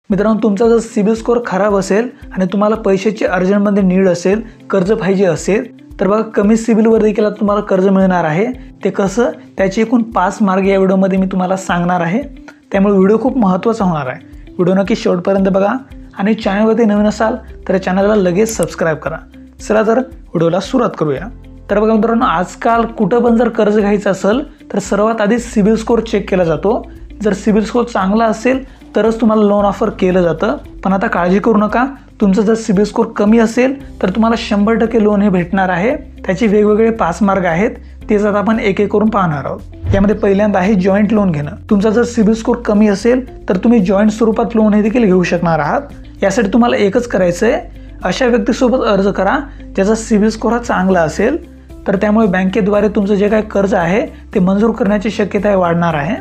मित्रांनो, तुमचा जर सिबिल स्कोअर खराब असेल आणि तुम्हाला पैशाची अर्जंटमध्ये नीड असेल, कर्ज पाहिजे असेल, तर बघा कमी सिबिलवर देखील तुम्हाला कर्ज मिळणार आहे. ते कसं, त्याचे एकूण 5 मार्ग या व्हिडिओमध्ये मी तुम्हाला सांगणार आहे. त्यामुळे व्हिडिओ खूप महत्त्वाचा होणार आहे. व्हिडिओ नक्की शेवटपर्यंत बघा आणि चॅनलवरती नवीन असाल तर चॅनलला लगेच सबस्क्राईब करा. चला तर व्हिडिओला सुरुवात करूया. तर बघा मित्रांनो, आजकाल कुठं पण जर कर्ज घ्यायचं असेल तर सर्वात आधी सिबिल स्कोअर चेक केला जातो. जर सिबिल स्कोअर चांगला असेल तरच तुम्हाला लोन ऑफर केलं जातं. पण आता काळजी करू नका, तुमचं जर सिबिल स्कोअर कमी असेल तर तुम्हाला 100% लोन हे भेटणार आहे. त्याचे वेगवेगळे 5 मार्ग आहेत, तेच आता आपण एक एक करून पाहणार आहोत. यामध्ये पहिल्यांदा आहे जॉईंट लोन घेणं. तुमचा जर सिबिल स्कोअर कमी असेल तर तुम्ही जॉईंट स्वरूपात लोन हे देखील घेऊ शकणार आहात. यासाठी तुम्हाला एकच करायचं आहे, अशा व्यक्तीसोबत अर्ज करा ज्याचा सिबिल स्कोअर हा चांगला असेल. तर त्यामुळे बँकेद्वारे तुमचं जे काही कर्ज आहे ते मंजूर करण्याची शक्यता वाढणार आहे.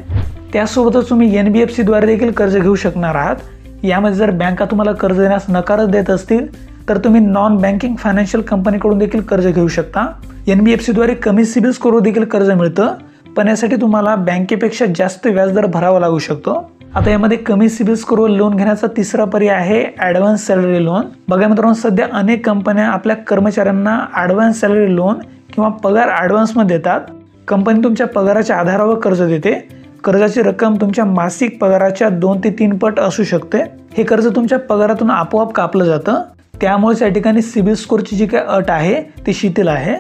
त्यासोबतच तुम्ही NBFC द्वारे देखील कर्ज घेऊ शकणार आहात. यामध्ये जर बँका तुम्हाला कर्ज देण्यास नकारच देत असतील तर तुम्ही नॉन बँकिंग फायनान्शियल कंपनीकडून देखील कर्ज घेऊ शकता. NBFC द्वारे कमी सिबिल स्कोअरवर देखील कर्ज मिळतं, पण यासाठी तुम्हाला बँकेपेक्षा जास्त व्याजदर भरावा लागू शकतो. आता यामध्ये कमी सिबिल स्कोअरवर लोन घेण्याचा तिसरा पर्याय आहे ॲडव्हान्स सॅलरी लोन. बघा मित्रांनो, सध्या अनेक कंपन्या आपल्या कर्मचाऱ्यांना ॲडव्हान्स सॅलरी लोन किंवा पगार ॲडव्हान्समध्ये देतात. कंपनी तुमच्या पगाराच्या आधारावर कर्ज देते. कर्जाची रक्कम तुमच्या मासिक पगाराच्या 2 ते 3 पट असू शकते. हे कर्ज तुमच्या पगारातून आपोआप कापलं जातं. त्यामुळेच या ठिकाणी सिबिल स्कोअरची जी काही अट आहे ती शिथिल आहे.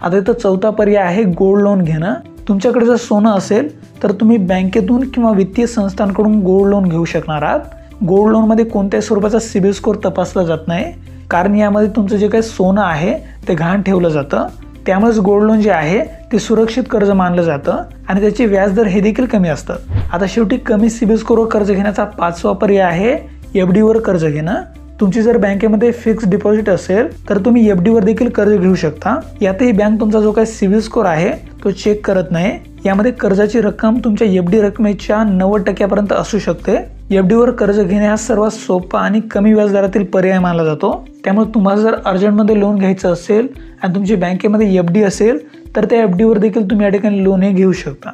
आता इथं चौथा पर्याय आहे गोल्ड लोन घेणं. तुमच्याकडे जर सोनं असेल तर तुम्ही बँकेतून किंवा वित्तीय संस्थांकडून गोल्ड लोन घेऊ शकणार आहात. गोल्ड लोनमध्ये कोणत्याही स्वरूपाचा सिबिल स्कोअर तपासला जात नाही, कारण यामध्ये तुमचं जे काही सोनं आहे ते गहाण ठेवलं जातं. त्यामुळेच गोल्ड लोन जे आहे ते सुरक्षित कर्ज मानलं जातं आणि त्याचे व्याजदर हे देखील कमी असतात. आता शेवटी कमी सिबिल स्कोअरवर कर्ज घेण्याचा 5वा पर्याय आहे FD वर कर्ज घेणं. तुमची जर बँकेमध्ये फिक्स डिपॉझिट असेल तर तुम्ही FD वर देखील कर्ज घेऊ शकता. यातही बँक तुमचा जो काही सिबिल स्कोअर आहे तो चेक करत नाही. यामध्ये कर्जाची रक्कम तुमच्या FD रकमेच्या 90% असू शकते. FD वर कर्ज घेणे हा सर्वात सोपा आणि कमी व्याजदरातील पर्याय मानला जातो. त्यामुळे तुम्हाला जर अर्जंटमध्ये लोन घ्यायचं असेल आणि तुमची बँकेमध्ये FD असेल तर त्या FD वर देखील तुम्ही या ठिकाणी लोन हे घेऊ शकता.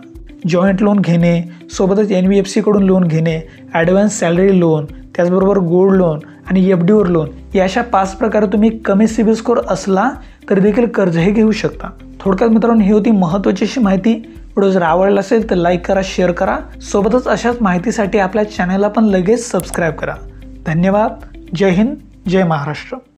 जॉईंट लोन घेणे, सोबतच NBFC कडून लोन घेणे, ॲडव्हान्स सॅलरी लोन, त्याचबरोबर गोल्ड लोन आणि FD वर लोन, या अशा 5 प्रकारे तुम्ही कमी सिबिल स्कोअर असला तरी देखील कर्ज हे घेऊ शकता. थोडक्यात मित्रांनो, ही होती महत्त्वाची अशी माहिती. व्हिडिओ जर आवडला असेल तर लाईक करा, शेअर करा. सोबतच अशाच माहितीसाठी आपल्या चॅनलला पण लगेच सबस्क्राईब करा. धन्यवाद. जय हिंद, जय महाराष्ट्र.